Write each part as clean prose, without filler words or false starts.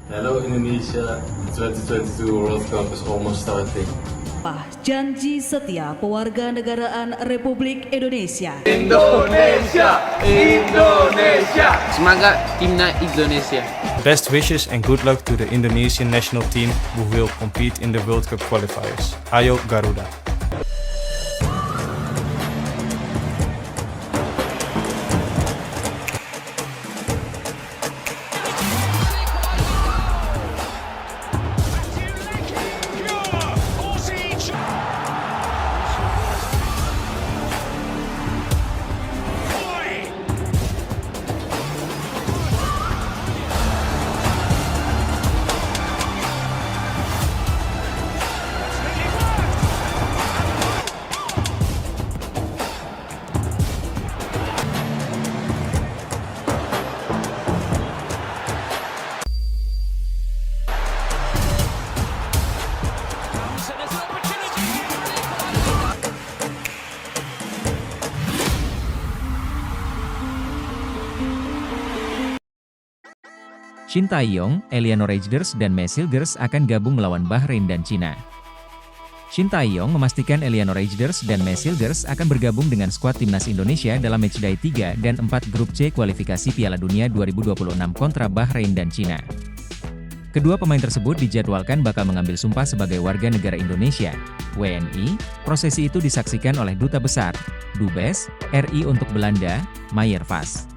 Hello Indonesia, the 2022 World Cup is almost starting. Janji setia pewarganegaraan Republik Indonesia. Indonesia, Indonesia. Semangat timnas Indonesia. Best wishes and good luck to the Indonesian national team who will compete in the World Cup qualifiers. Ayo Garuda! Shin Tae-yong, Eleanor Reijers dan Mes Hilgers akan gabung melawan Bahrain dan Cina. Shin Tae-yong memastikan Eleanor Reijers dan Mes Hilgers akan bergabung dengan skuad timnas Indonesia dalam matchday 3 dan 4 grup C kualifikasi Piala Dunia 2026 kontra Bahrain dan Cina. Kedua pemain tersebut dijadwalkan bakal mengambil sumpah sebagai warga negara Indonesia, WNI. Prosesi itu disaksikan oleh Duta Besar, Dubes, RI untuk Belanda, Meijer Vas.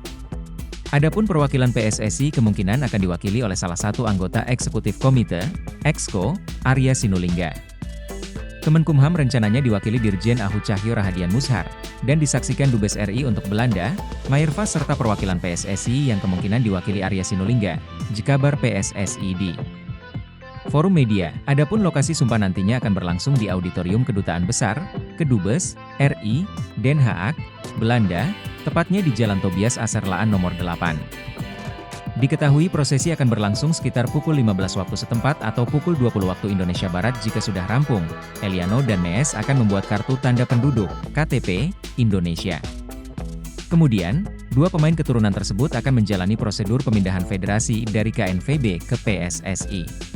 Adapun perwakilan PSSI kemungkinan akan diwakili oleh salah satu anggota eksekutif komite, Exco, Arya Sinulinga. Kemenkumham rencananya diwakili Dirjen AHU Cahyo Rahadian Mushar, dan disaksikan Dubes RI untuk Belanda, Meijer Vas serta perwakilan PSSI yang kemungkinan diwakili Arya Sinulinga, jikabar PSSI di Forum Media. Adapun lokasi sumpah nantinya akan berlangsung di Auditorium Kedutaan Besar, Kedubes, RI, Den Haag, Belanda, tepatnya di Jalan Tobias Aserlaan nomor 8. Diketahui prosesi akan berlangsung sekitar pukul 15 waktu setempat atau pukul 20 waktu Indonesia Barat. Jika sudah rampung, Eliano dan Mes akan membuat kartu tanda penduduk, KTP, Indonesia. Kemudian, dua pemain keturunan tersebut akan menjalani prosedur pemindahan federasi dari KNVB ke PSSI.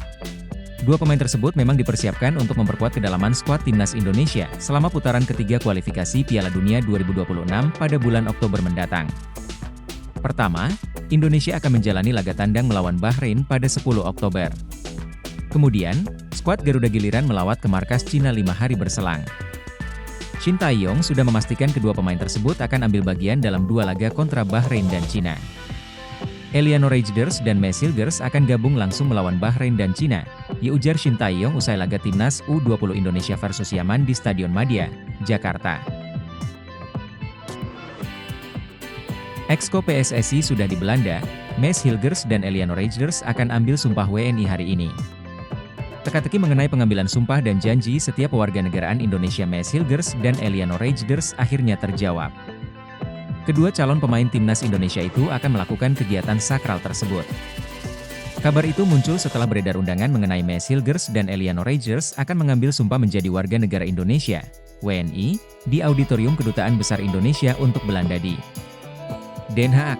Dua pemain tersebut memang dipersiapkan untuk memperkuat kedalaman skuad timnas Indonesia selama putaran ketiga kualifikasi Piala Dunia 2026 pada bulan Oktober mendatang. Pertama, Indonesia akan menjalani laga tandang melawan Bahrain pada 10 Oktober. Kemudian, skuad Garuda giliran melawat ke markas Cina 5 hari berselang. Shin Tae-yong sudah memastikan kedua pemain tersebut akan ambil bagian dalam dua laga kontra Bahrain dan Cina. Eleanor Reijers dan Mes Hilgers akan gabung langsung melawan Bahrain dan Cina, ujar Shin Tae-yong usai laga timnas U20 Indonesia versus Yaman di Stadion Madia, Jakarta. Exco PSSI sudah di Belanda, Mes Hilgers dan Eleanor Reijers akan ambil sumpah WNI hari ini. Teka-teki mengenai pengambilan sumpah dan janji setiap warganegaraan Indonesia Mes Hilgers dan Eleanor Reijers akhirnya terjawab. Kedua calon pemain timnas Indonesia itu akan melakukan kegiatan sakral tersebut. Kabar itu muncul setelah beredar undangan mengenai Mes Hilgers dan Eleanor Reijers akan mengambil sumpah menjadi warga negara Indonesia, WNI, di Auditorium Kedutaan Besar Indonesia untuk Belanda di Den Haag.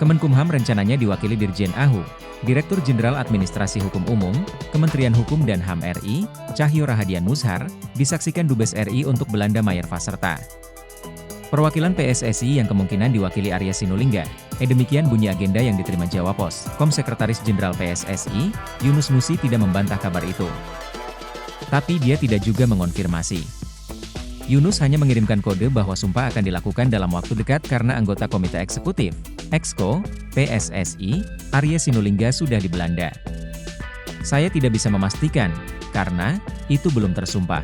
Kemenkumham rencananya diwakili Dirjen AHU, Direktur Jenderal Administrasi Hukum Umum, Kementerian Hukum dan HAM RI, Cahyo Rahadian Mushar, disaksikan Dubes RI untuk Belanda Meijer Vas serta perwakilan PSSI yang kemungkinan diwakili Arya Sinulinga. Demikian bunyi agenda yang diterima Jawa Pos. Sekretaris Jenderal PSSI, Yunus Nusi tidak membantah kabar itu. Tapi dia tidak juga mengonfirmasi. Yunus hanya mengirimkan kode bahwa sumpah akan dilakukan dalam waktu dekat karena anggota Komite Eksekutif, Exco, PSSI, Arya Sinulinga sudah di Belanda. Saya tidak bisa memastikan, karena itu belum tersumpah.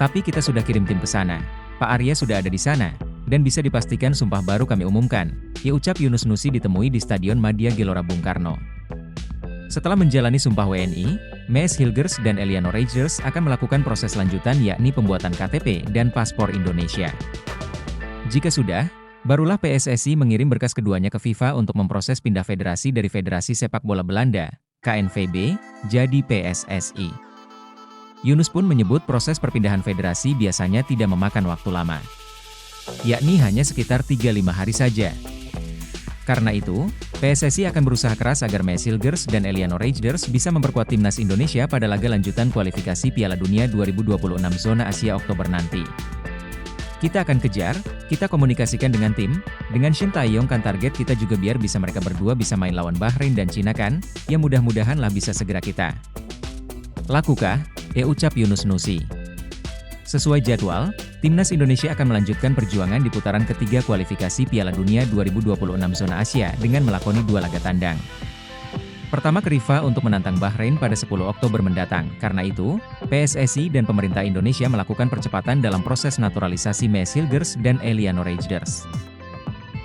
Tapi kita sudah kirim tim ke sana. Pak Arya sudah ada di sana, dan bisa dipastikan sumpah baru kami umumkan, ucap Yunus Nusi ditemui di Stadion Madia Gelora Bung Karno. Setelah menjalani sumpah WNI, Mes Hilgers dan Eleanor Reijers akan melakukan proses lanjutan yakni pembuatan KTP dan paspor Indonesia. Jika sudah, barulah PSSI mengirim berkas keduanya ke FIFA untuk memproses pindah federasi dari Federasi Sepak Bola Belanda, KNVB, jadi PSSI. Yunus pun menyebut proses perpindahan federasi biasanya tidak memakan waktu lama, yakni hanya sekitar 3-5 hari saja. Karena itu, PSSI akan berusaha keras agar Mesilgers dan Eliano Reigers bisa memperkuat timnas Indonesia pada laga lanjutan kualifikasi Piala Dunia 2026 zona Asia Oktober nanti. Kita akan kejar, kita komunikasikan dengan tim, dengan Shin Tae-yong kan target kita juga biar bisa mereka berdua bisa main lawan Bahrain dan Cina kan, ya mudah-mudahan lah bisa segera kita. Lakukah? Ucap Yunus Nusi. Sesuai jadwal, Timnas Indonesia akan melanjutkan perjuangan di putaran ketiga kualifikasi Piala Dunia 2026 zona Asia dengan melakoni 2 laga tandang. Pertama ke Rifa untuk menantang Bahrain pada 10 Oktober mendatang. Karena itu, PSSI dan pemerintah Indonesia melakukan percepatan dalam proses naturalisasi Mesilgers dan Eliano Reigers.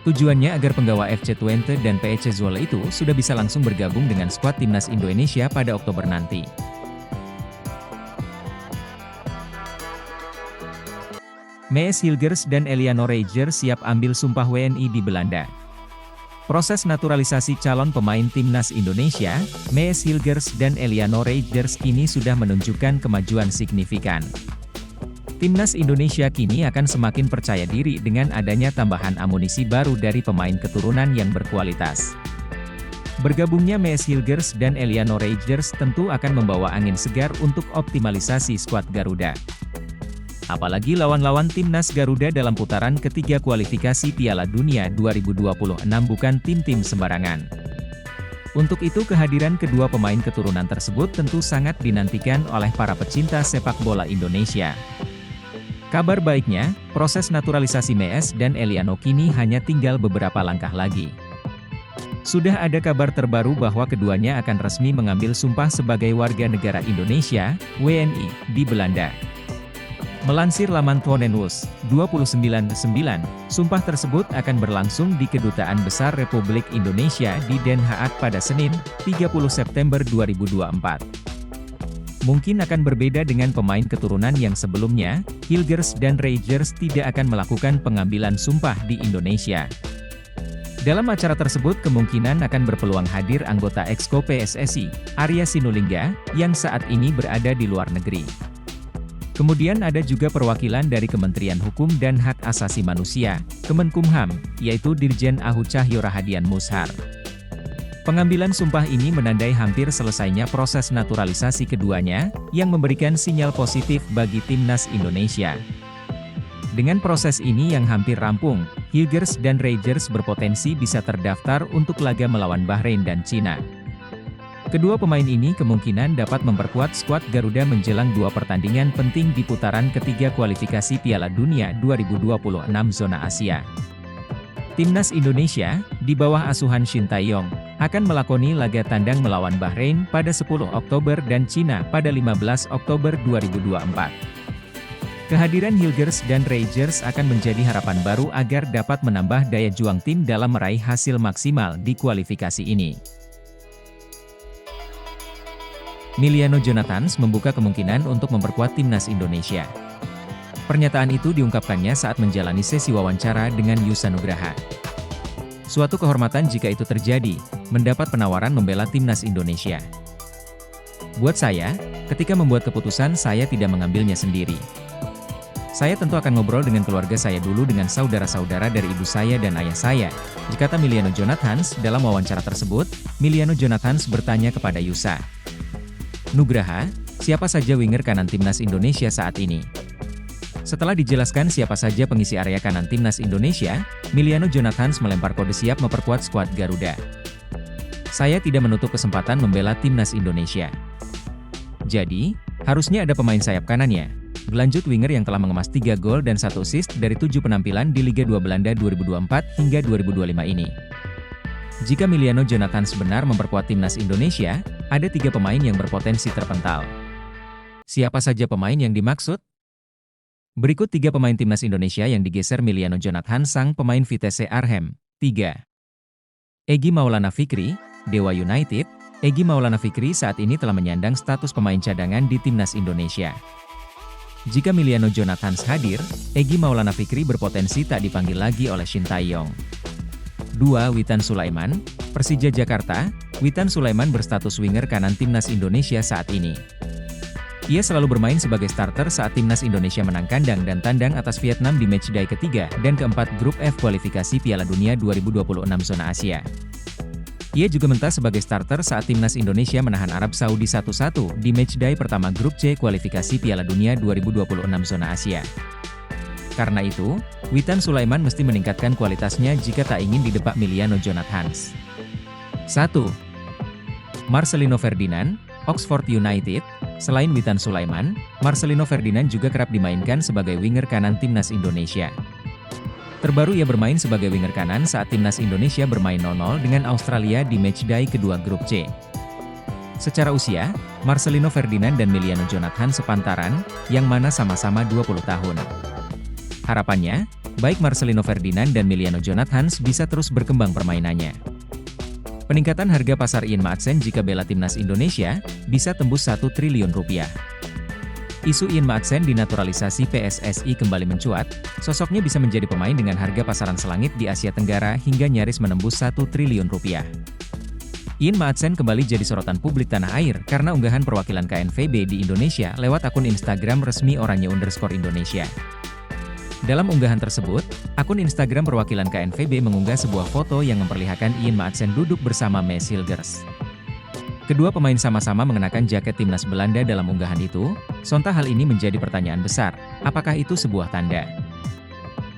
Tujuannya agar penggawa FC Twente dan PEC Zwolle itu sudah bisa langsung bergabung dengan skuad Timnas Indonesia pada Oktober nanti. Mesilgers dan Eliano Reigers siap ambil sumpah WNI di Belanda. Proses naturalisasi calon pemain Timnas Indonesia, Mesilgers dan Eliano Reigers kini sudah menunjukkan kemajuan signifikan. Timnas Indonesia kini akan semakin percaya diri dengan adanya tambahan amunisi baru dari pemain keturunan yang berkualitas. Bergabungnya Mesilgers dan Eliano Reigers tentu akan membawa angin segar untuk optimalisasi skuad Garuda. Apalagi lawan-lawan Timnas Garuda dalam putaran ketiga kualifikasi Piala Dunia 2026 bukan tim-tim sembarangan. Untuk itu kehadiran kedua pemain keturunan tersebut tentu sangat dinantikan oleh para pecinta sepak bola Indonesia. Kabar baiknya, proses naturalisasi Mees dan Eliano kini hanya tinggal beberapa langkah lagi. Sudah ada kabar terbaru bahwa keduanya akan resmi mengambil sumpah sebagai warga negara Indonesia, WNI, di Belanda. Melansir laman Tonenwus, 29/9, sumpah tersebut akan berlangsung di Kedutaan Besar Republik Indonesia di Den Haag pada Senin, 30 September 2024. Mungkin akan berbeda dengan pemain keturunan yang sebelumnya, Hilgers dan Reigers tidak akan melakukan pengambilan sumpah di Indonesia. Dalam acara tersebut kemungkinan akan berpeluang hadir anggota Exco PSSI, Arya Sinulinga, yang saat ini berada di luar negeri. Kemudian ada juga perwakilan dari Kementerian Hukum dan Hak Asasi Manusia, Kemenkumham, yaitu Dirjen Ahu Cahyo Rahadian Mushar. Pengambilan sumpah ini menandai hampir selesainya proses naturalisasi keduanya, yang memberikan sinyal positif bagi Timnas Indonesia. Dengan proses ini yang hampir rampung, Hilgers dan Reigers berpotensi bisa terdaftar untuk laga melawan Bahrain dan Cina. Kedua pemain ini kemungkinan dapat memperkuat skuad Garuda menjelang 2 pertandingan penting di putaran ketiga kualifikasi Piala Dunia 2026 zona Asia. Timnas Indonesia, di bawah asuhan Shin Tae-yong, akan melakoni laga tandang melawan Bahrain pada 10 Oktober dan Cina pada 15 Oktober 2024. Kehadiran Hilgers dan Reigers akan menjadi harapan baru agar dapat menambah daya juang tim dalam meraih hasil maksimal di kualifikasi ini. Miliano Jonathans membuka kemungkinan untuk memperkuat Timnas Indonesia. Pernyataan itu diungkapkannya saat menjalani sesi wawancara dengan Yusa Nugraha. Suatu kehormatan jika itu terjadi, mendapat penawaran membela Timnas Indonesia. Buat saya, ketika membuat keputusan saya tidak mengambilnya sendiri. Saya tentu akan ngobrol dengan keluarga saya dulu dengan saudara-saudara dari ibu saya dan ayah saya. Kata Miliano Jonathans dalam wawancara tersebut, Miliano Jonathans bertanya kepada Yusa Nugraha, siapa saja winger kanan Timnas Indonesia saat ini? Setelah dijelaskan siapa saja pengisi area kanan Timnas Indonesia, Miliano Jonathans melempar kode siap memperkuat skuad Garuda. Saya tidak menutup kesempatan membela Timnas Indonesia. Jadi, harusnya ada pemain sayap kanannya. Berlanjut winger yang telah mengemas 3 gol dan 1 assist dari 7 penampilan di Liga 2 Belanda 2024 hingga 2025 ini. Jika Miliano Jonathans benar memperkuat Timnas Indonesia, ada 3 pemain yang berpotensi terpental. Siapa saja pemain yang dimaksud? Berikut 3 pemain Timnas Indonesia yang digeser Miliano Jonathans sang pemain Vitesse Arnhem. 3. Egy Maulana Fikri, Dewa United. Egy Maulana Fikri saat ini telah menyandang status pemain cadangan di Timnas Indonesia. Jika Miliano Jonathans hadir, Egy Maulana Fikri berpotensi tak dipanggil lagi oleh Shin Tae-yong. 2. Witan Sulaiman, Persija Jakarta. Witan Sulaiman berstatus winger kanan Timnas Indonesia saat ini. Ia selalu bermain sebagai starter saat timnas Indonesia menang kandang dan tandang atas Vietnam di matchday ketiga dan keempat grup F kualifikasi Piala Dunia 2026 zona Asia. Ia juga mentas sebagai starter saat timnas Indonesia menahan Arab Saudi 1-1 di matchday pertama grup C kualifikasi Piala Dunia 2026 zona Asia. Karena itu, Witan Sulaiman mesti meningkatkan kualitasnya jika tak ingin didepak Miliano Jonathans. 1. Marcelino Ferdinand, Oxford United. Selain Witan Sulaiman, Marcelino Ferdinand juga kerap dimainkan sebagai winger kanan timnas Indonesia. Terbaru ia bermain sebagai winger kanan saat timnas Indonesia bermain 0-0 dengan Australia di matchday kedua grup C. Secara usia, Marcelino Ferdinand dan Miliano Jonathans sepantaran, yang mana sama-sama 20 tahun. Harapannya, baik Marcelino Ferdinand dan Miliano Jonathans bisa terus berkembang permainannya. Peningkatan harga pasar Ian Maatsen jika bela timnas Indonesia, bisa tembus 1 triliun rupiah. Isu Ian Maatsen dinaturalisasi PSSI kembali mencuat, sosoknya bisa menjadi pemain dengan harga pasaran selangit di Asia Tenggara hingga nyaris menembus 1 triliun rupiah. Ian Maatsen kembali jadi sorotan publik tanah air karena unggahan perwakilan KNVB di Indonesia lewat akun Instagram resmi Oranye_Indonesia. Dalam unggahan tersebut, akun Instagram perwakilan KNVB mengunggah sebuah foto yang memperlihatkan Ian Maatsen duduk bersama Mees Hilgers. Kedua pemain sama-sama mengenakan jaket timnas Belanda dalam unggahan itu, sontak hal ini menjadi pertanyaan besar, apakah itu sebuah tanda?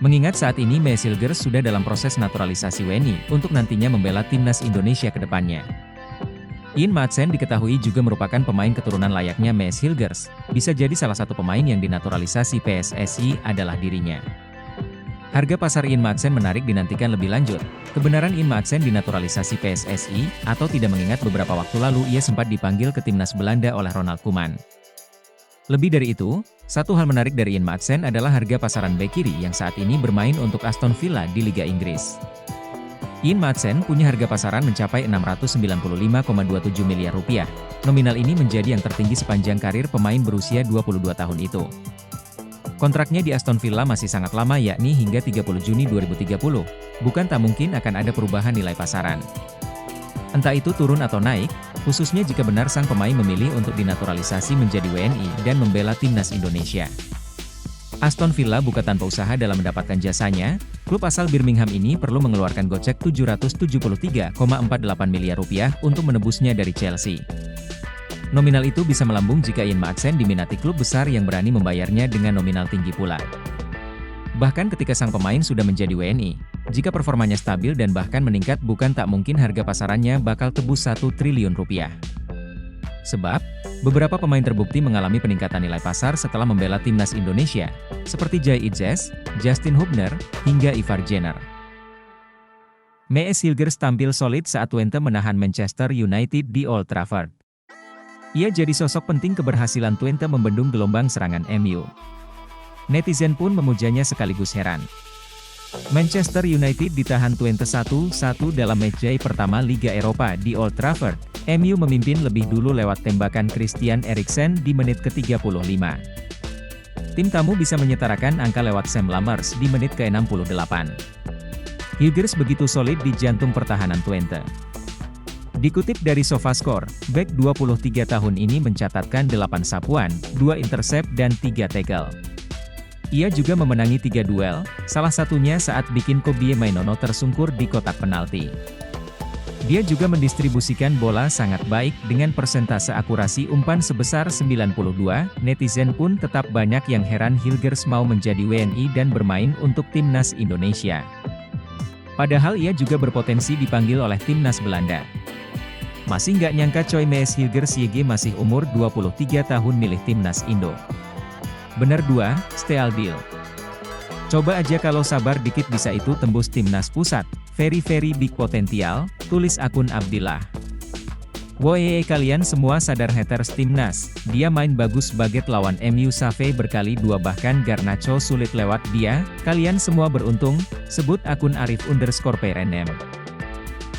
Mengingat saat ini Mees Hilgers sudah dalam proses naturalisasi WNI untuk nantinya membela timnas Indonesia ke depannya. Ian Maatsen diketahui juga merupakan pemain keturunan layaknya Mees Hilgers, bisa jadi salah satu pemain yang dinaturalisasi PSSI adalah dirinya. Harga pasar Ian Maatsen menarik dinantikan lebih lanjut. Kebenaran Ian Maatsen dinaturalisasi PSSI, atau tidak mengingat beberapa waktu lalu ia sempat dipanggil ke timnas Belanda oleh Ronald Koeman. Lebih dari itu, satu hal menarik dari Ian Maatsen adalah harga pasaran bek kiri yang saat ini bermain untuk Aston Villa di Liga Inggris. Ian Maatsen punya harga pasaran mencapai 695,27 miliar rupiah. Nominal ini menjadi yang tertinggi sepanjang karir pemain berusia 22 tahun itu. Kontraknya di Aston Villa masih sangat lama yakni hingga 30 Juni 2030, bukan tak mungkin akan ada perubahan nilai pasaran. Entah itu turun atau naik, khususnya jika benar sang pemain memilih untuk dinaturalisasi menjadi WNI dan membela timnas Indonesia. Aston Villa bukan tanpa usaha dalam mendapatkan jasanya, klub asal Birmingham ini perlu mengeluarkan gocek 773,48 miliar rupiah untuk menebusnya dari Chelsea. Nominal itu bisa melambung jika Ian Maatsen diminati klub besar yang berani membayarnya dengan nominal tinggi pula. Bahkan ketika sang pemain sudah menjadi WNI, jika performanya stabil dan bahkan meningkat bukan tak mungkin harga pasarannya bakal tebus 1 triliun rupiah. Sebab, beberapa pemain terbukti mengalami peningkatan nilai pasar setelah membela timnas Indonesia, seperti Jai Idzes, Justin Hubner, hingga Ivar Jenner. Mees Hilgers tampil solid saat Twente menahan Manchester United di Old Trafford. Ia jadi sosok penting keberhasilan Twente membendung gelombang serangan MU. Netizen pun memujanya sekaligus heran. Manchester United ditahan Twente 1-1 dalam matchday pertama Liga Eropa di Old Trafford. MU memimpin lebih dulu lewat tembakan Christian Eriksen di menit ke-35. Tim tamu bisa menyetarakan angka lewat Sam Lammers di menit ke-68. Hilgers begitu solid di jantung pertahanan Twente. Dikutip dari SofaScore, bek 23 tahun ini mencatatkan 8 sapuan, 2 intercept dan 3 tackle. Ia juga memenangi 3 duel, salah satunya saat bikin Kobie Mainono tersungkur di kotak penalti. Dia juga mendistribusikan bola sangat baik dengan persentase akurasi umpan sebesar 92, netizen pun tetap banyak yang heran Hilgers mau menjadi WNI dan bermain untuk timnas Indonesia. Padahal ia juga berpotensi dipanggil oleh timnas Belanda. Masih nggak nyangka coy Mees Hilgers YG masih umur 23 tahun milih timnas Indo. Bener 2, steal deal. Coba aja kalau sabar dikit bisa itu tembus timnas pusat. Very big potensial, tulis akun Abdillah. Woye kalian semua sadar haters timnas, dia main bagus baget lawan MU Save berkali 2 bahkan Garnacho sulit lewat dia, kalian semua beruntung, sebut akun Arif_PRNM.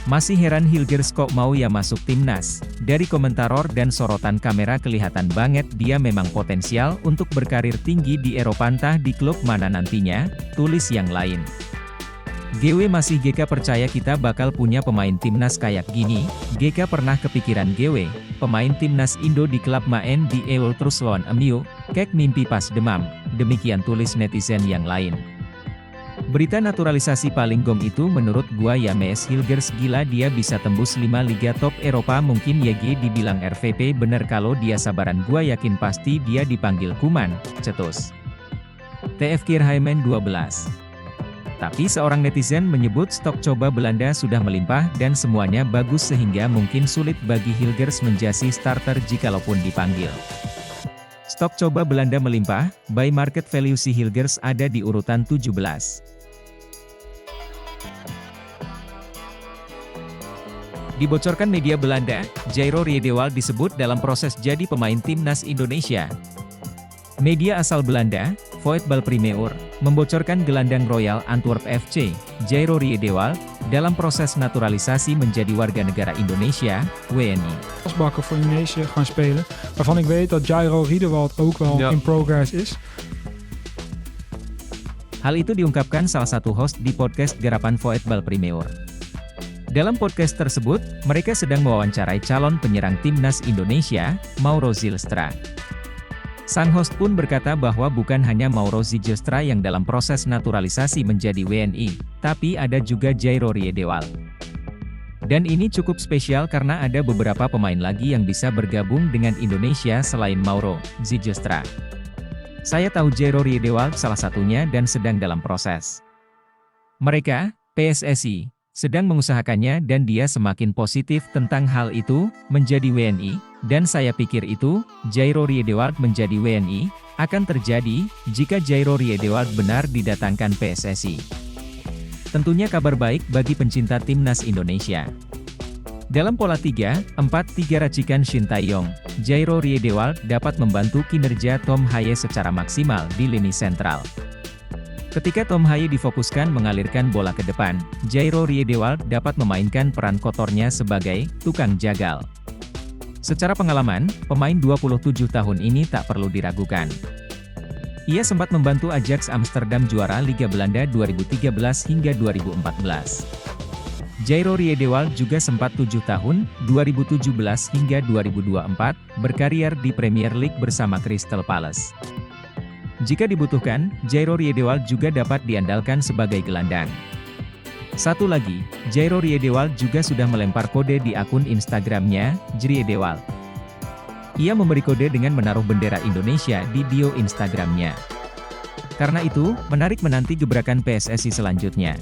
Masih heran Hilgers kok mau ya masuk timnas, dari komentaror dan sorotan kamera kelihatan banget dia memang potensial untuk berkarir tinggi di Eropa entah di klub mana nantinya, tulis yang lain. GW masih GK percaya kita bakal punya pemain timnas kayak gini. GK pernah kepikiran GW, pemain timnas Indo di klub main di EUL terus lawan MU, kek mimpi pas demam, demikian tulis netizen yang lain. Berita naturalisasi paling gong itu menurut gua ya Mees Hilgers gila dia bisa tembus 5 liga top Eropa mungkin YG dibilang RVP bener kalau dia sabaran gua yakin pasti dia dipanggil Kuman, cetus. TF Kirheimen 12. Tapi seorang netizen menyebut stok coba Belanda sudah melimpah dan semuanya bagus sehingga mungkin sulit bagi Hilgers menjadi starter jikalaupun dipanggil. Stok coba Belanda melimpah, by market value si Hilgers ada di urutan 17. Dibocorkan media Belanda, Jairo Riedewald disebut dalam proses jadi pemain timnas Indonesia. Media asal Belanda, Voetbal Primeur, membocorkan gelandang Royal Antwerp FC, Jairo Riedewald, dalam proses naturalisasi menjadi warga negara Indonesia, WNI. Asbakken voor Indonesië gaan spelen, waarvan ik weet dat Jairo Riedewald ook wel in progress is. Hal itu diungkapkan salah satu host di podcast Garapan Voetbal Primeur. Dalam podcast tersebut, mereka sedang mewawancarai calon penyerang timnas Indonesia, Mauro Zylstra. Sang host pun berkata bahwa bukan hanya Mauro Zylstra yang dalam proses naturalisasi menjadi WNI, tapi ada juga Jairo Riedewald. Dan ini cukup spesial karena ada beberapa pemain lagi yang bisa bergabung dengan Indonesia selain Mauro Zylstra. Saya tahu Jairo Riedewald salah satunya dan sedang dalam proses. Mereka, PSSI, sedang mengusahakannya dan dia semakin positif tentang hal itu, menjadi WNI, dan saya pikir itu, Jairo Riedewald menjadi WNI, akan terjadi, jika Jairo Riedewald benar didatangkan PSSI. Tentunya kabar baik bagi pencinta timnas Indonesia. Dalam pola 3-4-3 racikan Shin Tae-yong, Jairo Riedewald dapat membantu kinerja Tom Haye secara maksimal di lini sentral. Ketika Tom Haye difokuskan mengalirkan bola ke depan, Jairo Riedewald dapat memainkan peran kotornya sebagai tukang jagal. Secara pengalaman, pemain 27 tahun ini tak perlu diragukan. Ia sempat membantu Ajax Amsterdam juara Liga Belanda 2013 hingga 2014. Jairo Riedewald juga sempat 7 tahun, 2017 hingga 2024, berkarier di Premier League bersama Crystal Palace. Jika dibutuhkan, Jairo Riedewald juga dapat diandalkan sebagai gelandang. Satu lagi, Jairo Riedewald juga sudah melempar kode di akun Instagramnya, Jriedewald. Ia memberi kode dengan menaruh bendera Indonesia di bio Instagramnya. Karena itu, menarik menanti gebrakan PSSI selanjutnya.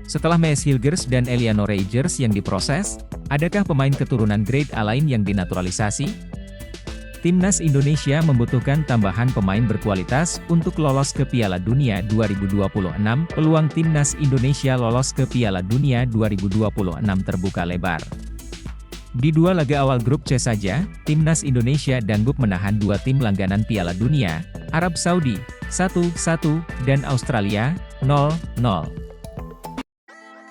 Setelah Mees Hilgers dan Eliano Reijers yang diproses, adakah pemain keturunan grade A lain yang dinaturalisasi? Timnas Indonesia membutuhkan tambahan pemain berkualitas untuk lolos ke Piala Dunia 2026. Peluang Timnas Indonesia lolos ke Piala Dunia 2026 terbuka lebar. Di 2 laga awal grup C saja, Timnas Indonesia dangdut menahan 2 tim langganan Piala Dunia, Arab Saudi, 1-1, dan Australia, 0-0.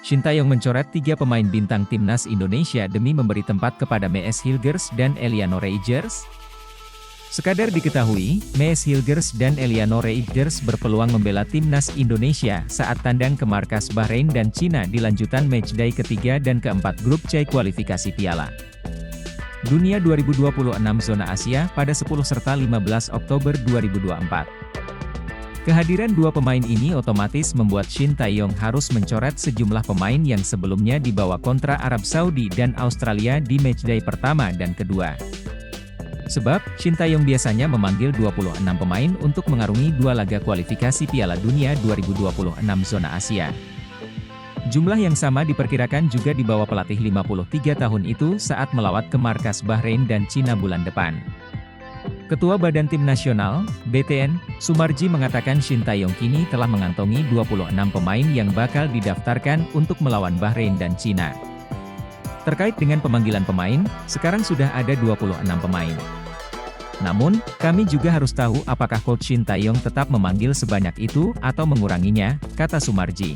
Shin Tae-yong mencoret 3 pemain bintang Timnas Indonesia demi memberi tempat kepada Mees Hilgers dan Eliano Reijers. Sekadar diketahui, Mees Hilgers dan Eliano Reijers berpeluang membela Timnas Indonesia saat tandang ke markas Bahrain dan Cina di lanjutan matchday ketiga dan keempat grup C kualifikasi Piala Dunia 2026 Zona Asia pada 10 serta 15 Oktober 2024. Kehadiran 2 pemain ini otomatis membuat Shin Tae-yong harus mencoret sejumlah pemain yang sebelumnya dibawa kontra Arab Saudi dan Australia di matchday pertama dan kedua. Sebab, Shin Tae-yong biasanya memanggil 26 pemain untuk mengarungi 2 laga kualifikasi Piala Dunia 2026 Zona Asia. Jumlah yang sama diperkirakan juga dibawa pelatih 53 tahun itu saat melawat ke markas Bahrain dan Cina bulan depan. Ketua Badan Tim Nasional, BTN, Sumarji mengatakan Shin Tae-yong kini telah mengantongi 26 pemain yang bakal didaftarkan untuk melawan Bahrain dan Cina. Terkait dengan pemanggilan pemain, sekarang sudah ada 26 pemain. Namun, kami juga harus tahu apakah Coach Shin Tae-yong tetap memanggil sebanyak itu atau menguranginya, kata Sumarji.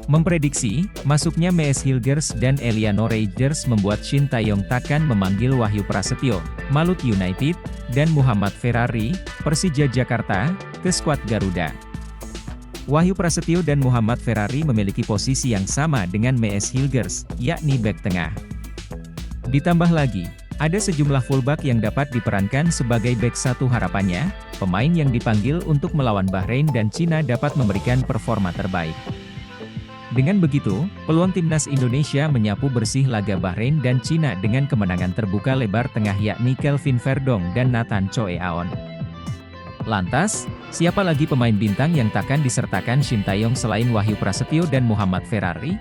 Memprediksi, masuknya Mees Hilgers dan Eliano Reijers membuat Shin Tae-yong takkan memanggil Wahyu Prasetyo, Malut United, dan Muhammad Ferrari, Persija Jakarta, ke skuad Garuda. Wahyu Prasetyo dan Muhammad Ferrari memiliki posisi yang sama dengan Mees Hilgers, yakni bek tengah. Ditambah lagi, ada sejumlah fullback yang dapat diperankan sebagai bek satu. Harapannya, pemain yang dipanggil untuk melawan Bahrain dan Cina dapat memberikan performa terbaik. Dengan begitu, peluang timnas Indonesia menyapu bersih laga Bahrain dan Cina dengan kemenangan terbuka lebar tengah yakni Kelvin Verdong dan Nathan Choe Aon. Lantas, siapa lagi pemain bintang yang takkan disertakan Shin Tae-yong selain Wahyu Prasetyo dan Muhammad Ferrari?